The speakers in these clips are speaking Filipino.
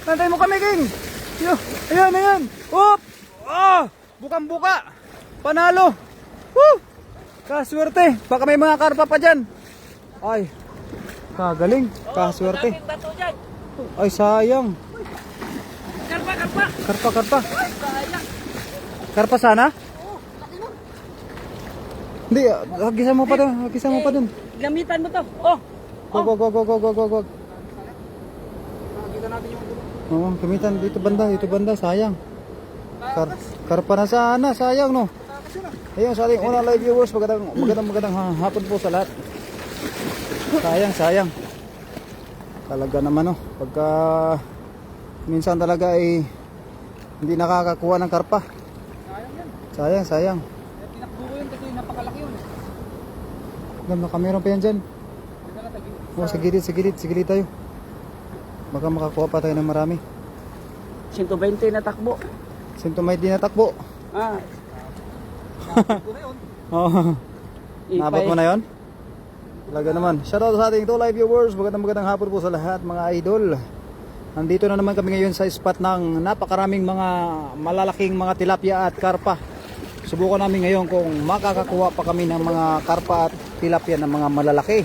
Nantay mo kami, King. Ayan, ayan. Hop! Ah! Bukang-buka. Panalo. Woo! Kaswerte. Baka may mga karpa pa dyan. Ay. Kagaling. Kaswerte. Ay, sayang. Karpa. Karpa sana? Hindi, hagisan mo pa dun. Gamitan mo to. Oh. Wag. Oo, gamitan dito banda, sayang. Karpa na sana, sayang no. Ayun sa ating unang live viewers, magandang hapon po sa lahat. Sayang. Talaga naman no, pagka minsan talaga ay hindi nakakakuha ng karpa. Sayang. Tinakbo ko yun kasi napakalaki yun. Meron pa yan dyan. Oh, sa gilid tayo. Baka makakuha pa tayo ng marami. 120 na takbo. Sintumay din na takbo. Ah. Oh. Naabot mo na yun? Talaga naman. Shoutout sa ating 2 live viewers. Magandang hapon po sa lahat mga idol. Nandito na naman kami ngayon sa spot ng napakaraming mga malalaking mga tilapia at karpa. Subukan namin ngayon kung makakakuha pa kami ng mga karpa at tilapia ng mga malalaki.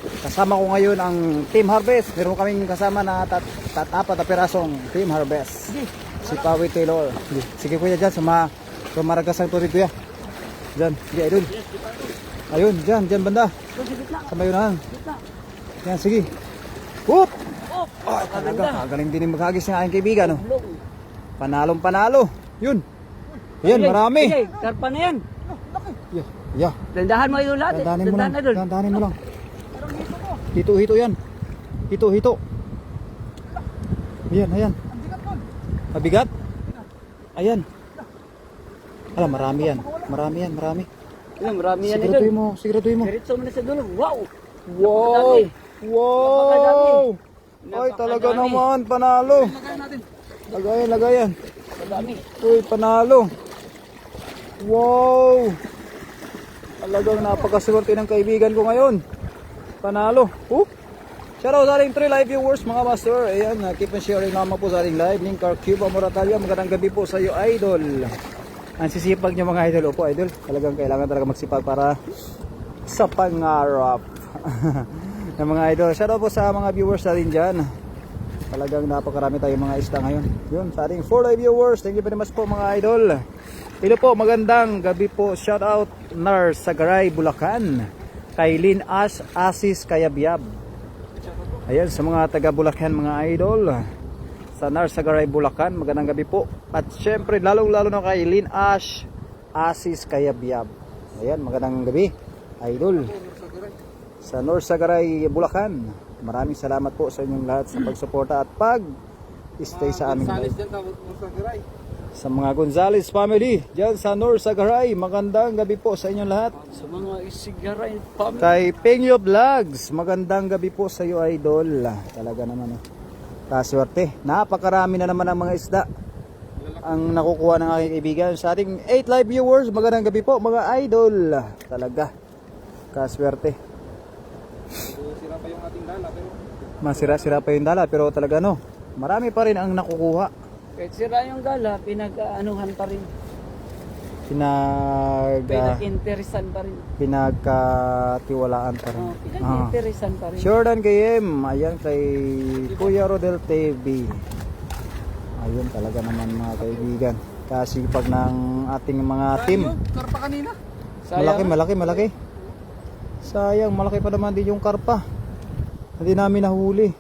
Kasama ko ngayon ang Team Harvest. Meron kaming kasama na apat na pirasong Team Harvest. Si Pawi Taylor. Sige kuya dyan, sa maragasang tuloy kuya. Dyan, sige idol. Ayun, dyan banda. Sa mayunahan. Yan, sige. Whoop! Oh, talaga, kagaling din yung maghagis ng aking kaibigan. No? Panalo. Yun. Yan, marami. Okay, karpa na yan. Yeah. Dandahan mo yung lahat. Dandahanin mo lang. Hito yan. Hito. Ayan. Mabigat? Ayan. Alam, marami yan. Marami. Marami yan. Siguraduhin mo. Diretso mo na sa dulo. Wow! Wow! Ay, talaga naman, panalo. Lagayan. Uy, panalo. Wow! Talagang napakaswerte ng kaibigan ko ngayon. Panalo. Shoutout sa ating 3 live viewers mga master. Ayan, keep on sharing naman po sa ating live. Ninkar Cuba Moratalia, magandang gabi po sa iyo idol. Ang sisipag nyo mga idol. Opo idol, talagang kailangan talaga magsipag para sa pangarap. ng mga idol. Shoutout po sa mga viewers natin dyan. Talagang napakarami tayong mga isda ngayon. Yun, sa ating 4 live viewers, thank you very much po mga idol. Hello po, magandang gabi po. Shoutout Nar Sagaray, Bulacan. Kailin Asis Kayabyab. Ayan, sa mga taga Bulacan mga idol. Sa Nar Sagaray, Bulacan, magandang gabi po. At syempre, lalong-lalo na kay Lin Asis Kayabyab. Ayan, magandang gabi, idol. Sa North Sagaray, Bulacan, maraming salamat po sa inyong lahat sa pagsuporta at pag-stay sa aming live. Sa mga Gonzales family dyan sa North Sagaray, magandang gabi po sa inyong lahat. Sa mga Isigaray family. Kay Pengyo Vlogs, magandang gabi po sa iyo idol. Talaga naman kaswerte, napakarami na naman ang mga isda ang nakukuha ng aking kaibigan. Sa ating 8 live viewers, magandang gabi po mga idol. Talaga kaswerte. Sira pa yung ating dala pero Masira-sira pa yung dala pero talaga marami pa rin ang nakukuha. Kahit sira yung gala, pinag-anuhan pa rin. Pinag-interesan pa rin. Pinagkatiwalaan pa rin. Pinag-interesan pa rin. Jordan KM, ayan kay Kuya Rodel TV. Ayun talaga naman mga kaibigan. Kasi pag ng ating mga team. karpa kanina. Malaki. Sayang, malaki pa naman din yung karpa. Hindi namin nahuli.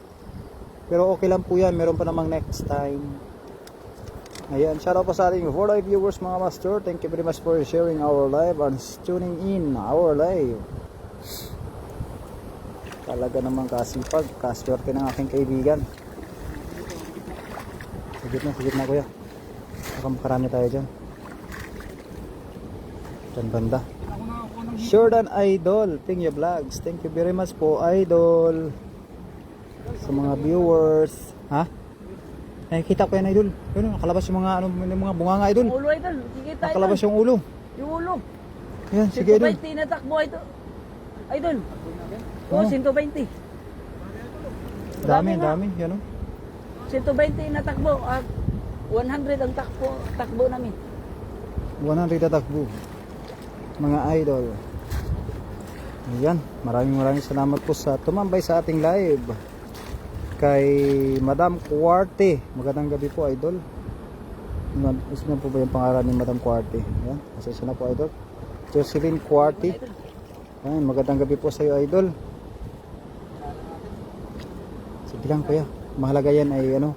Pero okay lang po yan, meron pa namang next time. Ayan, shoutout po sa ating 4 live viewers mga master. Thank you very much for sharing our live and tuning in our live. Talaga namang kasipag, kaswerte ng aking kaibigan. Sigit na kuya. Baka makarami tayo dyan. Dyan banda. Jordan Idol, Pingyo Vlogs. Thank you very much po idol. Sa mga viewers. Ha? Nakikita ko yan idol. Yun, nakalabas yung mga mga bunganga idol. Ulo idol, kikita idol. Nakalabas yung ulo. Yung ulo. Yan, sige idol. 120 na takbo idol. Idol. Oo, 120. Dami. Yan o. 120 na takbo. 100 ang takbo namin. 100 tatakbo. Mga idol. Ayan, maraming salamat po sa tumambay sa ating live. Kay Madam Cuarte. Magandang gabi po, idol. Ano po ba yung pangalan ni Madam Cuarte? Ayan, pasensya na po, idol. Jocelyn Cuarte. Ayan, magandang gabi po sa iyo, idol. Sige lang, kuya. Mahalaga yan ay ano,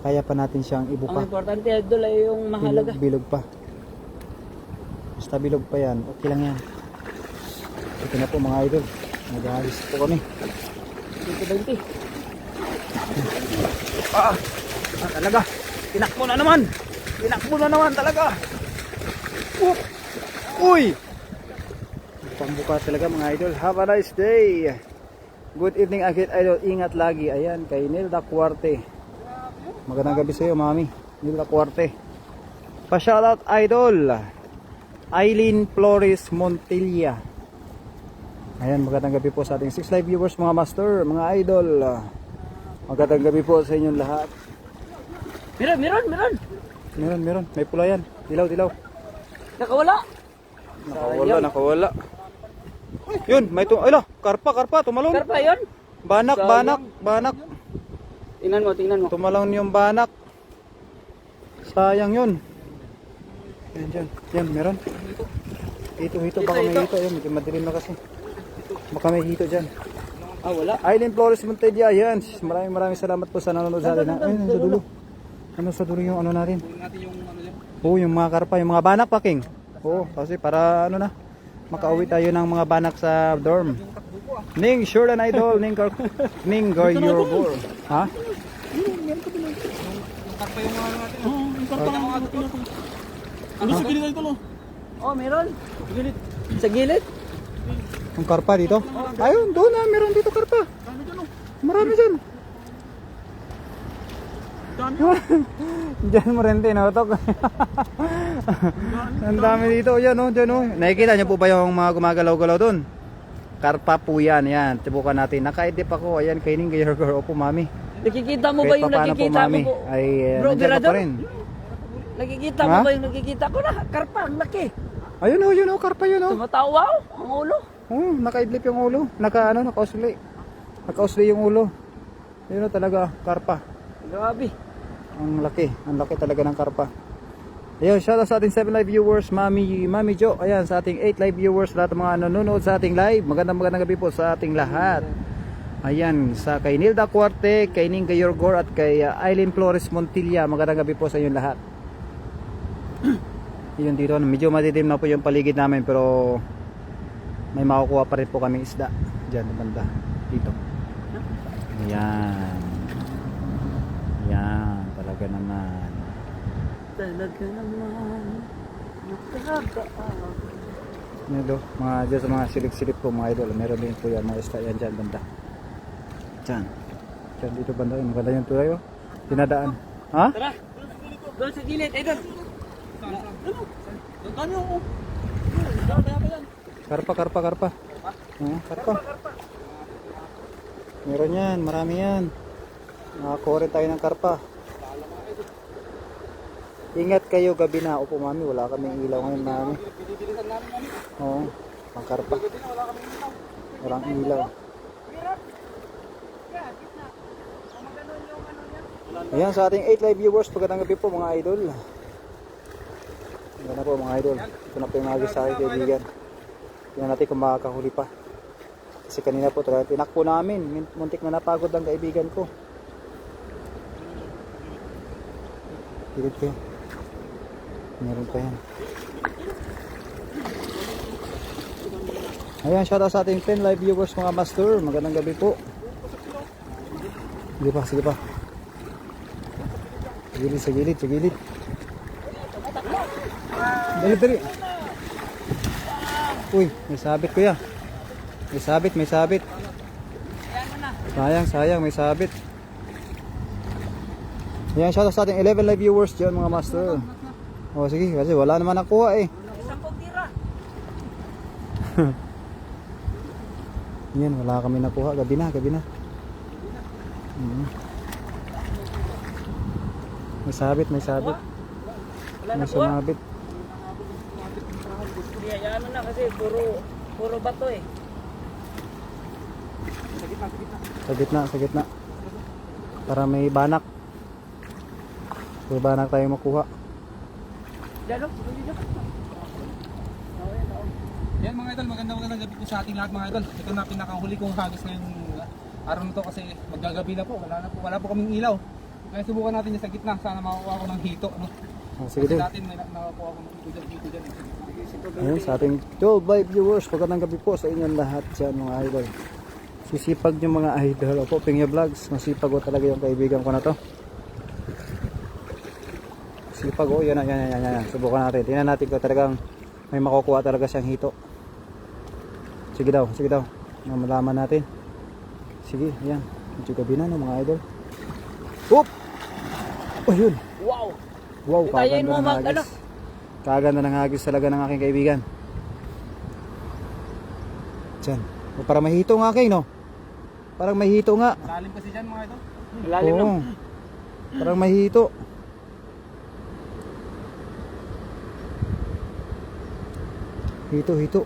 kaya pa natin siyang Ang ibuka. importante idol ay yung mahalaga. Bilog pa. Basta bilog pa yan, okay lang yan. Ito na po mga idol. Nag-aalis po kami. 120. Talaga. Tinakbo na naman. Tinakbo na naman talaga. Uy! Pangbuka talaga mga idol. Have a nice day. Good evening agad idol. Ingat lagi. Ayan kay Nilda Cuarte. Magandang gabi sa iyo, mami. Nilda Cuarte. Pa-shoutout idol. Eileen Flores Montilla. Ayan, magandang gabi po sa ating 6 live viewers mga master, mga idol. Magandang gabi po sa inyong lahat. Meron. Meron. May pula yan. Dilaw. Nakawala. Nakawala. Yun, may karpa, tumalon. Karpa yun? Banak. Tingnan mo. Tumalon yung banak. Sayang yun. Yan, meron. Hito, baka may hito. Ayun, medyo madilim na kasi. Baka may hito dyan. Wala. Eileen Flores Montilla, yan. Maraming salamat po sa nanonood sa atin. Ayun, sa dulo. Ano sa dulo yung ano natin? Oo, yung mga karpa, yung mga banak pa, King. Oo, kasi para ano na, makauwi tayo ng mga banak sa dorm. Ning, sure na idol. Ning Garyorgor. Ha? Karpa yung ano natin. Yung karpa ng mga dito. Ano sa gilid ito, no? Meron. Sa gilid? Yung karpa dito? Ayun, doon na, meron dito karpa. Marami dyan. Diyan mo rin tinotok. Ang dami dito, yan o, dyan o. Nakikita niyo po ba yung mga gumagalaw-galaw doon? Karpa po yan, tibukan natin. Naka-edip ako, ayan, kay Ning Garyorgor. Opo, mami. Nakikita mo ba yung nakikita mo po? Ay, Bro, nandiyan ka Gerardo? pa rin. Nakikita mo ba yung nakikita ko na? Karpa, ang laki. Ayun o, karpa yun o. Tumatawaw, ang ulo. Naka-idlip yung ulo. Naka-usli. Naka-usli yung ulo. Yun o talaga, karpa. Grabe. Ang laki talaga ng karpa. Ayun, shout out sa ating 7 live viewers, Mami Jo. Ayan, sa ating 8 live viewers, lahat ng mga nanonood sa ating live. Magandang gabi po sa ating lahat. Ayan, sa kay Nilda Cuarte, kay Ning Garyorgor at kay Eileen Flores Montilla. Magandang gabi po sa inyong lahat. Yun dito, medyo madidim na po yung paligid namin pero may makukuha pa rin po kaming isda dyan, banda dito. Ayan, talaga naman. Yan do, dyan sa mga silip-silip po mga idol, meron din po yan, mga isda yan dyan banda. Dyan dito banda, maganda yung tuloy oh. Dinadaan. Ha? Tara, doon sa gilid, idol. Karpa. Oo, karpa. Meron yan, marami yan. Nakakuha rin tayo ng karpa. Ingat kayo gabi na. Opo mami, wala kaming ilaw ngayon mami. Oo, pang karpa. Walang ilaw. Ayan sa ating 8 live viewers, magandang gabi po mga idol. Yan na po mga idol. Ito na po yung agis sa aking kaibigan. Tingnan natin kung makakahuli pa. Kasi kanina po talaga tinakbo namin. Muntik na napagod ang kaibigan ko. Pilit ko yan. Meron pa yan. Ayan, shoutout sa ating 10 live viewers mga master. Magandang gabi po. Sige pa. Sa gilid. Dali. Uy, may sabit kuya. May sabit. Sayang, may sabit. Yan, shoutout sa ating 11 live viewers dyan mga master. O sige, kasi wala naman nakuha eh. Isang tira. Yan, wala kami nakuha. Gabi na. May sabit, may sabit. Wala na May po. sumabit. Hindi, ano na kasi puro bato eh. Sa gitna, sa gitna. Para may banak. May banak tayo makuha. Dalo, Yan mga idol, magandang gabi po sa ating lahat mga idol. Ito na pinakahuli kong hagis ngayong araw na to kasi maggagabi na po. Wala po kaming ilaw. Kaya subukan natin yung sa gitna. Sana makakuha ko ng hito. No? Oh, sige Kasi din. dati may nakakuha ko ng hito dyan. Ayun, sa ating 12 live viewers, magandang gabi po sa inyong lahat dyan mga idol. Sisipag yung mga idol. Opo, Pingya Vlogs, masipag ko talaga yung kaibigan ko na to. Sipag o, yan. Subukan natin. Tingnan natin kung talagang may makukuha talaga siyang hito. Sige daw. Malaman natin. Sige, ayan. Medyo gabi na no, mga idol. Oop! Oh, yun. wow. Wow, Tayin kaganda mo, ng ano? hagis. Kaganda ng hagis talaga ng aking kaibigan. Diyan. O, parang may hito nga kayo, no? Parang may hito nga. Lalim kasi dyan mga idol. Lalim Oo. no. Parang may hito. Hito.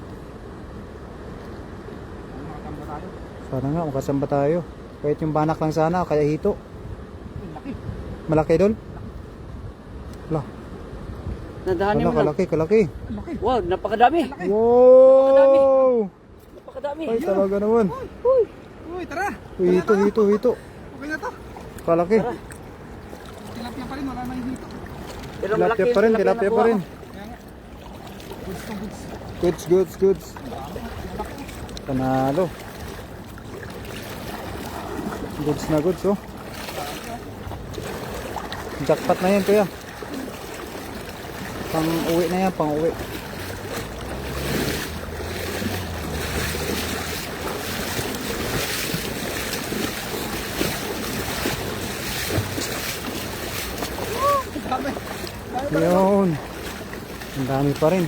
Makatamba tayo. Sana nga, makasamba tayo. Kahit yung banak lang sana, kaya hito. Laki. Malaki doon? Wala. Nadahanin mo lang. Kalaki. Wow, napakadami. Wow! Napakadami. Ay, talaga naman. Uy, tara. Hito. Okay na to. Kalaki. Tilapia pa rin, wala na yung hito. Pero Tilapia pa rin, tilapia pa rin. Kaya nga. Goods to goods. Goods. Panalo. Goods na goods, oh. Jackpot na yan, kuya. Pang uwi na yan, pang uwi. Yun. Ang dami pa rin.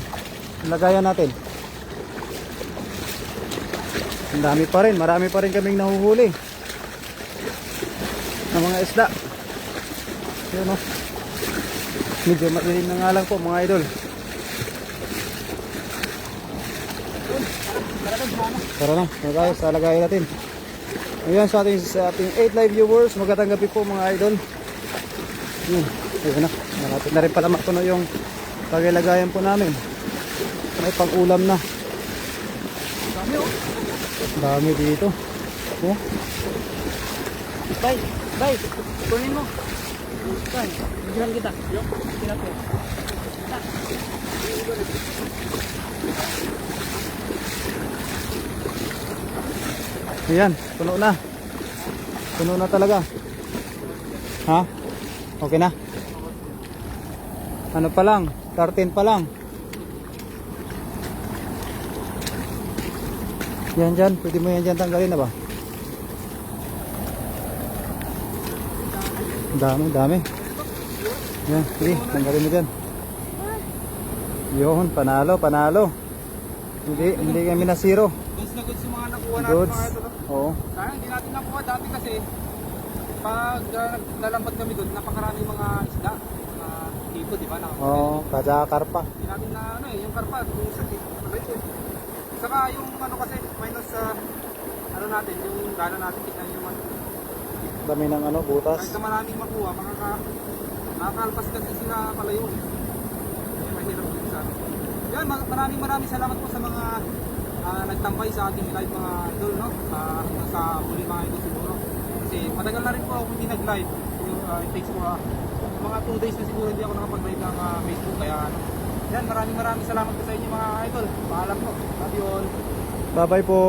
Lagayan natin. Ang dami pa rin. Marami pa rin kaming nahuhuli ng mga isda. Yun, oh. Medyo madilim na nga lang po mga idol. Tara na, guys, lagayan natin. Ayan sa ating 8 live viewers, magandang gabi po mga idol. Ayun na, malapit na rin pala mapuno yung pagilagayan po namin. May pang ulam na. Dami dito. Oh. Bay, kunin mo. Bay, bigyan kita. Tilapia. Ayan, puno na. Puno na talaga. Ha? Okay na? Ano pa lang? 13 pa lang. Yan dyan. Pwede mo yan dyan tanggalin na ba? Dami. Yan, sige. Tanggalin mo dyan. Yun, panalo. Hindi kami na zero. Goods na goods yung mga nakuha natin Goods. mga idol. Oo. Sayang, hindi natin nakuha dati kasi pag naglalambad kami doon, napakaraming mga isda, mga hito, di ba? Oo, kada karpa. Hindi natin na yung karpa, yung sakit. Saka yung kasi, minus sa natin, yung gana natin, tignan yung Dami ng butas. kahit na maraming makuha, makakalpas kasi sila palayo. Kaya mahirap din sa atin. Yan, maraming salamat po sa mga nagtambay sa ating live mga idol, no? Sa huli mga idol siguro. Kasi matagal na rin po ako hindi nag-live. It takes po mga 2 days na siguro hindi ako nakapag-live ng Facebook. Kaya yan, maraming salamat po sa inyo mga idol. Paalam po. Love you all. Bye-bye po.